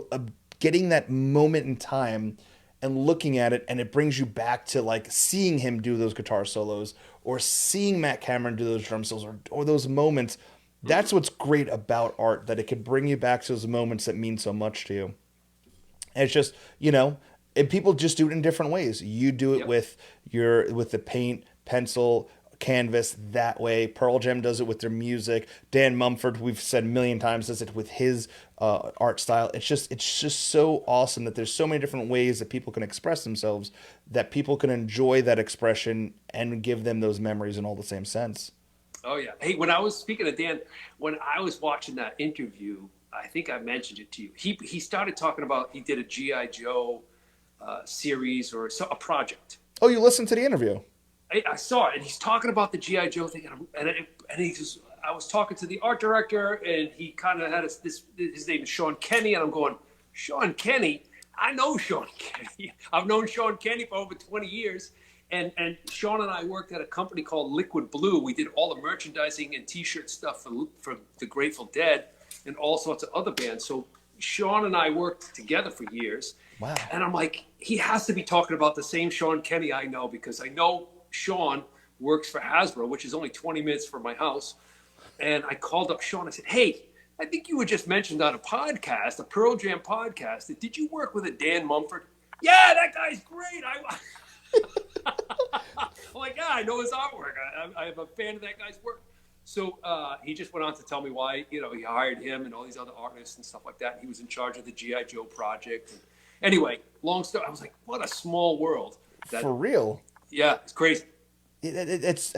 getting that moment in time and looking at it, and it brings you back to like seeing him do those guitar solos, or seeing Matt Cameron do those drum solos, or those moments. That's what's great about art, that it can bring you back to those moments that mean so much to you. And it's just, you know, and people just do it in different ways. You do it with the paint, pencil, canvas that way. Pearl Jam does it with their music. Dan Mumford, we've said a million times, does it with his art style. It's just so awesome that there's so many different ways that people can express themselves, that people can enjoy that expression and give them those memories in all the same sense. Oh yeah. Hey, when I was speaking to Dan, when I was watching that interview, I think I mentioned it to you. He started talking about, he did a G.I. Joe series or a project. Oh, you listened to the interview? I saw it, and he's talking about the G.I. Joe thing, and he just, I was talking to the art director, and he kind of had his name is Sean Kenny, and I'm going, Sean Kenny? I know Sean Kenny. I've known Sean Kenny for over 20 years. And Sean and I worked at a company called Liquid Blue. We did all the merchandising and T-shirt stuff for the Grateful Dead and all sorts of other bands. So Sean and I worked together for years. Wow. And I'm like, he has to be talking about the same Sean Kenny I know, because I know Sean works for Hasbro, which is only 20 minutes from my house. And I called up Sean. I said, hey, I think you were just mentioned on a podcast, a Pearl Jam podcast. Did you work with a Dan Mumford? Yeah, that guy's great. I'm like, yeah, I know his artwork. I'm a fan of that guy's work. So he just went on to tell me why, you know, he hired him and all these other artists and stuff like that. He was in charge of the GI Joe project. And anyway, long story. I was like, what a small world. That For real. Yeah, it's crazy. It's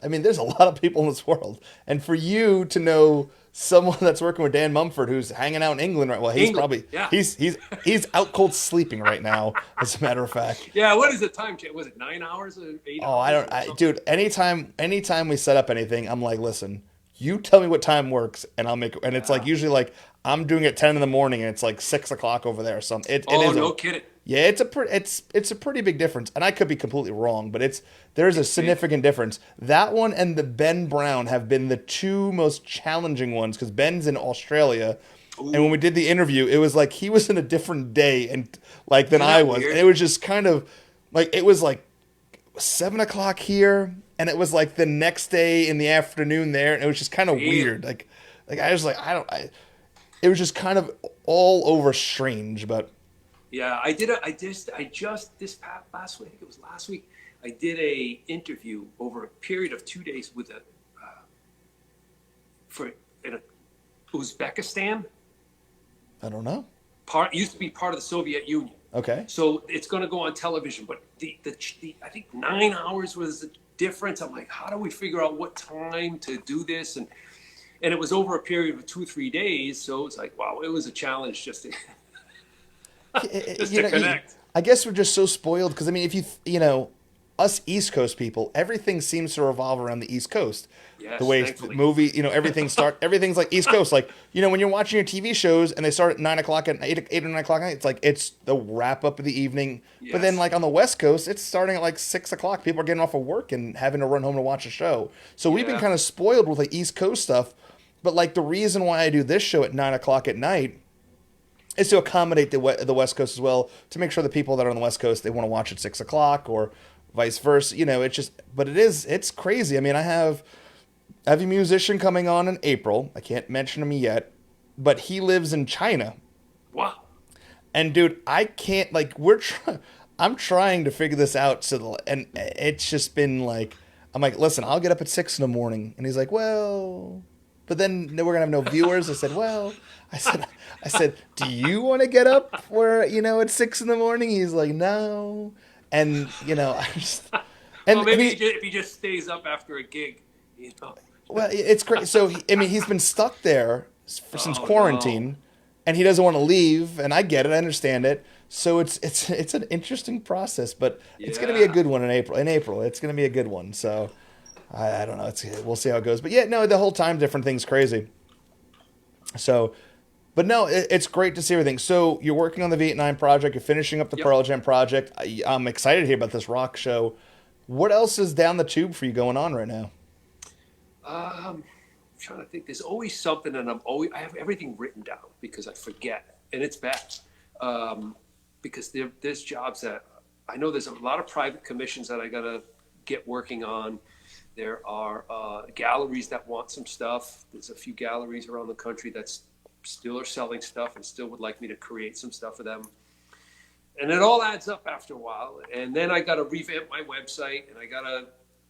I mean, there's a lot of people in this world, and for you to know someone that's working with Dan Mumford who's hanging out in England right, well, he's England, probably yeah. he's out cold sleeping right now, as a matter of fact. Yeah, what is the time change? Was it 9 hours or 8 Oh, hours? dude, anytime we set up anything, I'm like, listen, you tell me what time works and I'll make it. And it's like, usually like I'm doing it 10 in the morning and it's like 6 o'clock over there or something. It Oh, is no kidding. yeah, it's a pretty big difference. And I could be completely wrong, but there's a significant difference. That one and the Ben Brown have been the two most challenging ones because Ben's in Australia. Ooh. And when we did the interview, it was like he was in a different day and like than I was. Weird? And it was just kind of like it was like 7 o'clock here, and it was like the next day in the afternoon there, and it was just kind of weird. Like I was like it was just kind of all over strange, but Yeah, I just this past last week, I think it was last week, I did a interview over a period of 2 days with in Uzbekistan. I don't know. Used to be part of the Soviet Union. Okay. So it's going to go on television, but the I think 9 hours was the difference. I'm like, how do we figure out what time to do this? And it was over a period of 2-3 days. So it's like, wow, it was a challenge just to connect. I guess we're just so spoiled because I mean, if you know, us East Coast people, everything seems to revolve around the East Coast. Yes, the way thankfully. the movie, you know, everything's like East Coast. Like, you know, when you're watching your TV shows and they start at 9 o'clock at 8 or 9 o'clock at night, it's like it's the wrap up of the evening. Yes. But then like on the West Coast, it's starting at like 6 o'clock. People are getting off of work and having to run home to watch a show. So we've been kind of spoiled with like East Coast stuff. But like the reason why I do this show at 9 o'clock at night is to accommodate the West Coast as well, to make sure the people that are on the West Coast, they want to watch at 6 o'clock or vice versa. You know, but it's crazy. I mean, I have a musician coming on in April. I can't mention him yet, but he lives in China. Wow. And dude, I can't, like, I'm trying to figure this out. And it's just been like, I'm like, listen, I'll get up at 6 in the morning. And he's like, well, but then we're going to have no viewers. I said, well, I said, do you want to get up at 6 in the morning? He's like, no. And, you know, I just, and well, maybe if he just stays up after a gig, you know. Well, it's great. So, he's been stuck there since quarantine, and he doesn't want to leave. And I get it. I understand it. So it's an interesting process, but it's going to be a good one in April. It's going to be a good one. So I don't know. We'll see how it goes. But yeah, no, the whole time different things crazy. So, but no, it's great to see everything. So you're working on the Vietnam project. You're finishing up the Pearl Jam project. I'm excited to hear about this rock show. What else is down the tube for you going on right now? I'm trying to think. There's always something, and I have everything written down because I forget, and it's bad. Because there's jobs that I know there's a lot of private commissions that I gotta get working on. There are galleries that want some stuff. There's a few galleries around the country that still are selling stuff and still would like me to create some stuff for them. And it all adds up after a while. And then I gotta revamp my website, and I gotta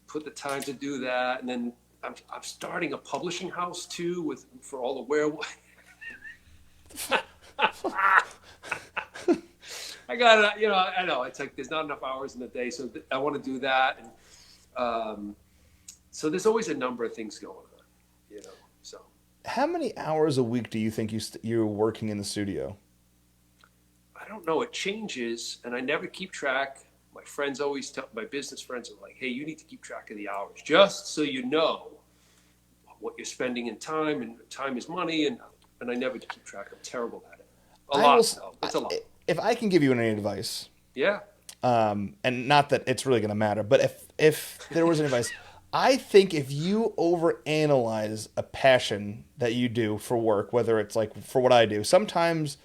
put the time to do that. And then I'm starting a publishing house too for all the werewolves. I gotta, I know it's like there's not enough hours in the day, so I want to do that, and so there's always a number of things going on, So, how many hours a week do you think you're working in the studio? I don't know. It changes, and I never keep track. My friends always my business friends are like, "Hey, you need to keep track of the hours, just so you know what you're spending in time, and time is money." And I never keep track. I'm terrible at it. It's a lot. If I can give you any advice, yeah, and not that it's really going to matter, but if there was an advice, I think if you overanalyze a passion that you do for work, whether it's like for what I do, sometimes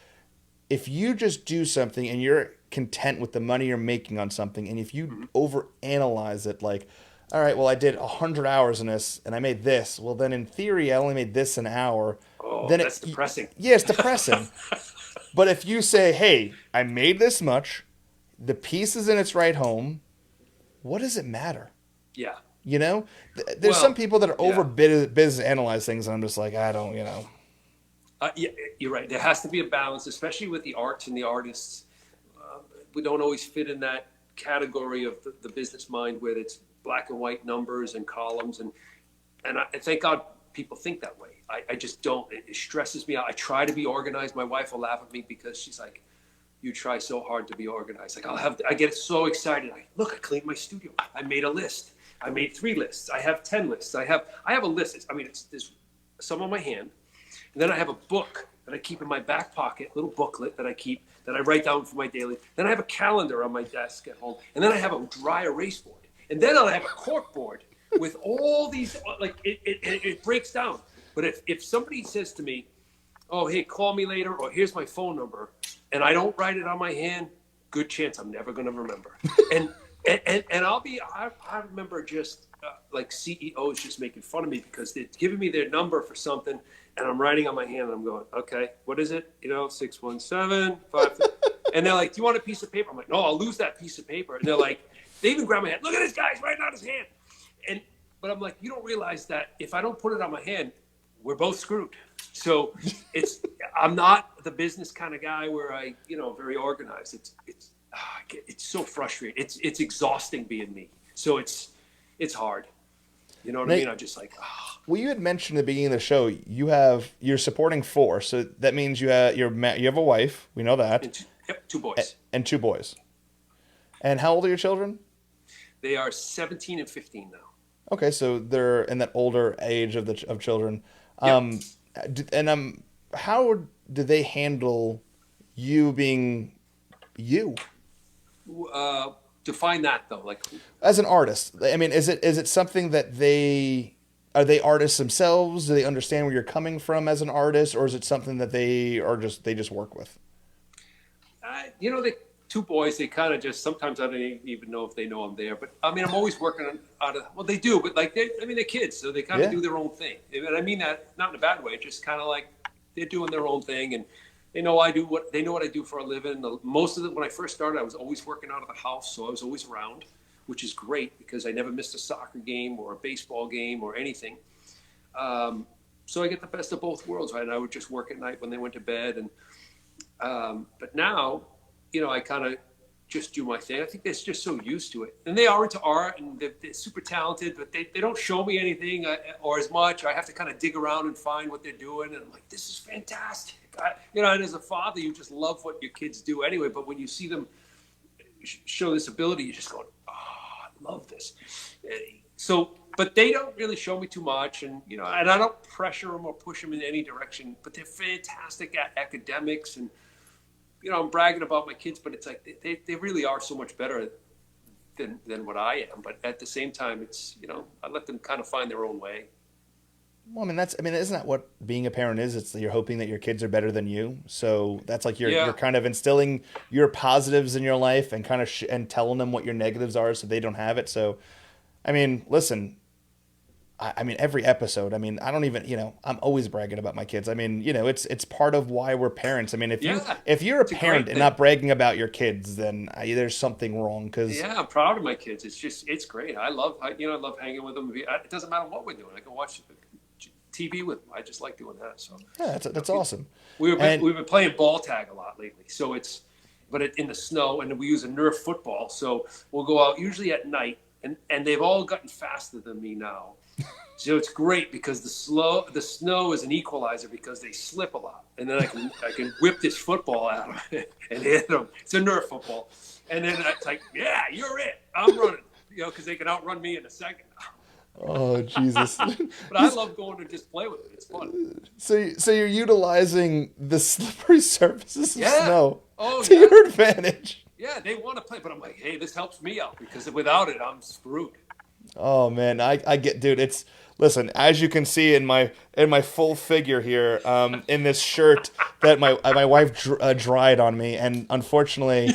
if you just do something and you're content with the money you're making on something, and if you overanalyze it, like, all right, well, I did 100 hours in this and I made this. Well, then in theory, I only made this an hour. Oh, then that's depressing. Yeah, it's depressing. But if you say, hey, I made this much, the piece is in its right home, what does it matter? Yeah. You know, there's some Well, people that are yeah. over business analyze things, and I'm just like, I don't, you know. Yeah, you're right. There has to be a balance, especially with the arts and the artists. We don't always fit in that category of the business mind where it's black and white numbers and columns. And thank God people think that way. I just don't. It stresses me out. I try to be organized. My wife will laugh at me because she's like, you try so hard to be organized. Like I get so excited. I cleaned my studio. I made a list. I made 3 lists. I have 10 lists. I have a list. There's some on my hand. And then I have a book that I keep in my back pocket, little booklet that I keep, that I write down for my daily. Then I have a calendar on my desk at home. And then I have a dry erase board. And then I'll have a cork board with all these, like, it breaks down. But if somebody says to me, oh, hey, call me later, or here's my phone number, and I don't write it on my hand, good chance I'm never going to remember. And I remember just like CEOs just making fun of me because they're giving me their number for something, and I'm writing on my hand, and I'm going, okay, what is it? 617 5. And they're like, do you want a piece of paper? I'm like, no, I'll lose that piece of paper. And they're like, they even grab my hand. Look at this guy, he's writing on his hand. But I'm like, you don't realize that if I don't put it on my hand, we're both screwed. So I'm not the business kind of guy where very organized. It's so frustrating. It's exhausting being me. So it's hard. You know what I mean? I'm just like, Well, you had mentioned at the beginning of the show you're supporting 4, so that means you have a wife. We know that. Yep, 2 boys and 2 boys. And how old are your children? They are 17 and 15 now. Okay, so they're in that older age of children. Yep. How do they handle you being you? Define that though, like As an artist. I mean, is it something that are they artists themselves? Do they understand where you're coming from as an artist, or is it something that they just work with? the 2 boys, they kind of just, sometimes I don't even know if they know I'm there, but I mean, I'm always working well, they do, but like, they're kids, so they kind of do their own thing. And I mean that not in a bad way, just kind of like they're doing their own thing, and they know what I do for a living. Most of it, when I first started, I was always working out of the house, so I was always around, which is great because I never missed a soccer game or a baseball game or anything. So I get the best of both worlds, right? And I would just work at night when they went to bed, and but now, I kind of just do my thing. I think they're just so used to it. And they are into art, and they're super talented, but they don't show me anything or as much. I have to kind of dig around and find what they're doing. And I'm like, this is fantastic. And as a father, you just love what your kids do anyway. But when you see them show this ability, you just go, oh, I love this. But they don't really show me too much. And, and I don't pressure them or push them in any direction. But they're fantastic at academics, and I'm bragging about my kids, but it's like they really are so much better than what I am. But at the same time, it's I let them kind of find their own way. Well, isn't that what being a parent is? It's you're hoping that your kids are better than you. So that's like you're kind of instilling your positives in your life and kind of and telling them what your negatives are so they don't have it. So, listen. Every episode, I don't even, I'm always bragging about my kids. It's part of why we're parents. If you're a parent and not bragging about your kids, then there's something wrong. I'm proud of my kids. It's great. I love hanging with them. It doesn't matter what we're doing. I can watch TV with them. I just like doing that. So yeah, that's awesome. We've been playing ball tag a lot lately. So in the snow, and we use a Nerf football. So we'll go out usually at night, and they've all gotten faster than me now. So it's great because the snow is an equalizer because they slip a lot, and then I can whip this football at them and hit them. It's a Nerf football, and then it's like, yeah, you're it. I'm running, because they can outrun me in a second. Oh Jesus! But I love going to just play with it. It's fun. So you're utilizing the slippery surfaces of snow to your advantage. Yeah, they want to play, but I'm like, hey, this helps me out because without it, I'm screwed. Oh man, I get, dude. Listen, as you can see in my full figure here, in this shirt that my wife dried on me, and unfortunately,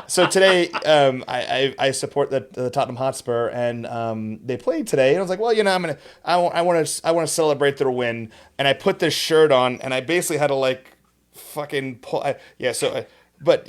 today I support the Tottenham Hotspur, and they played today, and I was like, well, I want to celebrate their win, and I put this shirt on, and I basically had to like fucking pull, but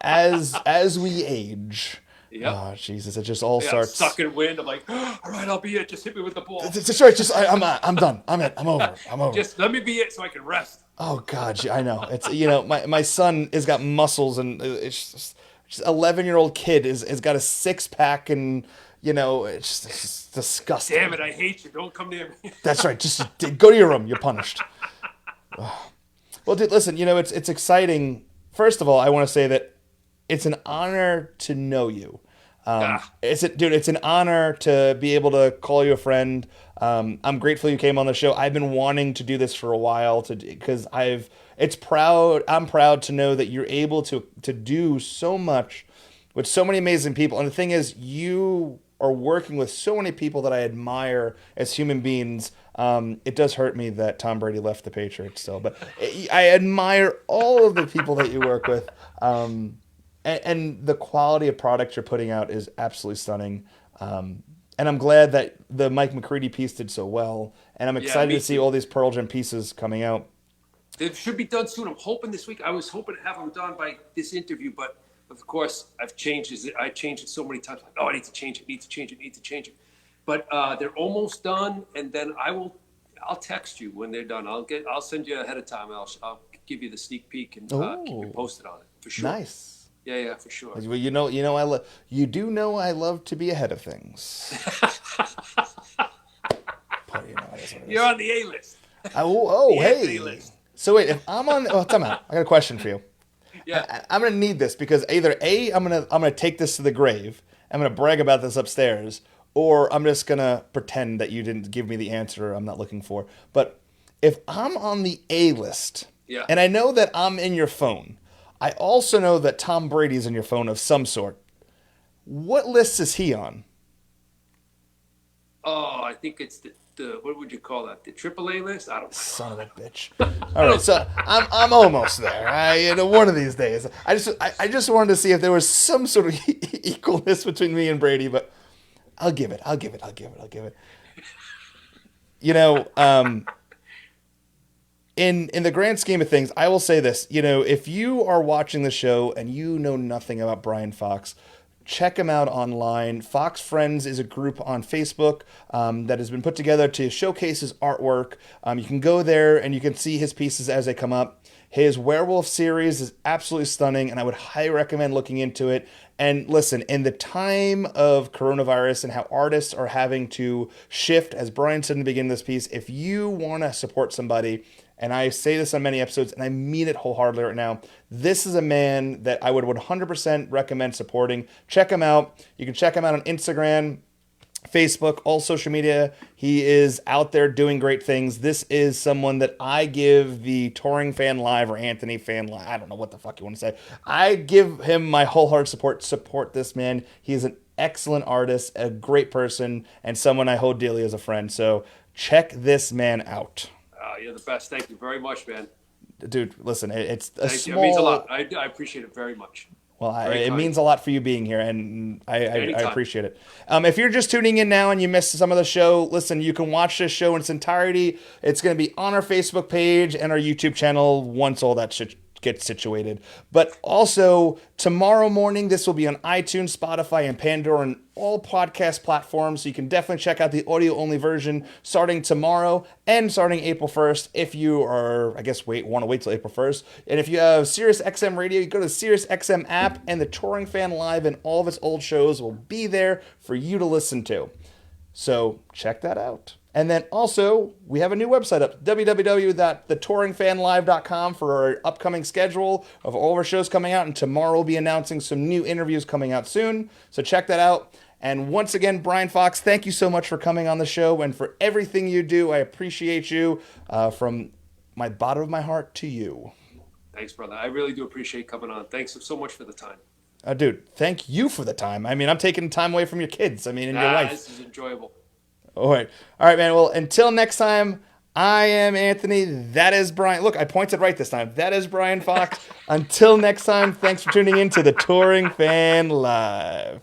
as we age. Yep. Oh, Jesus. It just all Yeah, starts. sucking wind. I'm like, all right, I'll be it. Just hit me with the ball. That's right. I'm done. I'm in. I'm over. I'm over. Just let me be it so I can rest. Oh God, I know. It's my son has got muscles and it's just 11-year-old kid has got a 6-pack and it's just disgusting. Damn it, I hate you. Don't come near me. That's right. Just go to your room. You're punished. Well, dude, listen. It's exciting. First of all, I want to say that it's an honor to know you. It's an honor to be able to call you a friend. I'm grateful you came on the show. I've been wanting to do this for a while because I'm proud to know that you're able to do so much with so many amazing people. And the thing is, you are working with so many people that I admire as human beings. It does hurt me that Tom Brady left the Patriots still, but I admire all of the people that you work with. And the quality of product you're putting out is absolutely stunning. And I'm glad that the Mike McCready piece did so well. And I'm excited to see all these Pearl Jam pieces coming out. It should be done soon. I'm hoping this week. I was hoping to have them done by this interview, but of course I've changed it. I changed it so many times. Like, oh, I need to change it. But they're almost done, and then I'll text you when they're done. I'll send you ahead of time. I'll give you the sneak peek and keep you posted on it for sure. Nice. Yeah, for sure. Well, you do know I love to be ahead of things. But, You're on the A list. Hey. A-list. So wait, if I'm on, time out. I got a question for you. Yeah. I'm gonna need this because either A, I'm gonna take this to the grave. I'm gonna brag about this upstairs, or I'm just gonna pretend that you didn't give me the answer I'm not looking for. But if I'm on the A list, and I know that I'm in your phone. I also know that Tom Brady's in your phone of some sort. What list is he on? Oh, I think it's the what would you call that? The AAA list? I don't know. Son of a bitch. All right, so I'm almost there. One of these days. I just wanted to see if there was some sort of equalness between me and Brady, but I'll give it. In the grand scheme of things, I will say this. If you are watching the show and you know nothing about Brian Fox, check him out online. Fox Friends is a group on Facebook that has been put together to showcase his artwork. You can go there and you can see his pieces as they come up. His werewolf series is absolutely stunning, and I would highly recommend looking into it. And listen, in the time of coronavirus and how artists are having to shift, as Brian said in the beginning of this piece, if you want to support somebody, and I say this on many episodes, and I mean it wholeheartedly right now, this is a man that I would 100% recommend supporting. Check him out. You can check him out on Instagram, Facebook, all social media. He is out there doing great things. This is someone that I give the Touring Fan Live or Anthony Fan Live. I don't know what the fuck you want to say. I give him my wholehearted support. Support this man. He is an excellent artist, a great person, and someone I hold dearly as a friend. So check this man out. You're the best. Thank you very much, man. Dude, listen, it's a small... It means a lot. I appreciate it very much. Well, it means a lot for you being here, and I appreciate it. If you're just tuning in now and you missed some of the show, listen, you can watch this show in its entirety. It's going to be on our Facebook page and our YouTube channel once all that shit gets situated. But also, tomorrow morning, this will be on iTunes, Spotify, and Pandora, and all podcast platforms. So you can definitely check out the audio-only version starting tomorrow and starting April 1st. If you are, want to wait till April 1st. And if you have Sirius XM Radio, you go to the Sirius XM app, and the Touring Fan Live and all of its old shows will be there for you to listen to. So check that out. And then also, we have a new website up, www.thetouringfanlive.com, for our upcoming schedule of all of our shows coming out. And tomorrow we'll be announcing some new interviews coming out soon. So check that out. And once again, Brian Fox, thank you so much for coming on the show and for everything you do. I appreciate you from my bottom of my heart to you. Thanks, brother. I really do appreciate coming on. Thanks so much for the time. Dude, thank you for the time. I mean, I'm taking time away from your kids. And your wife. This is enjoyable. All right, man. Well, until next time, I am Anthony. That is Brian. Look, I pointed right this time. That is Brian Fox. Until next time, thanks for tuning in to the Touring Fan Live.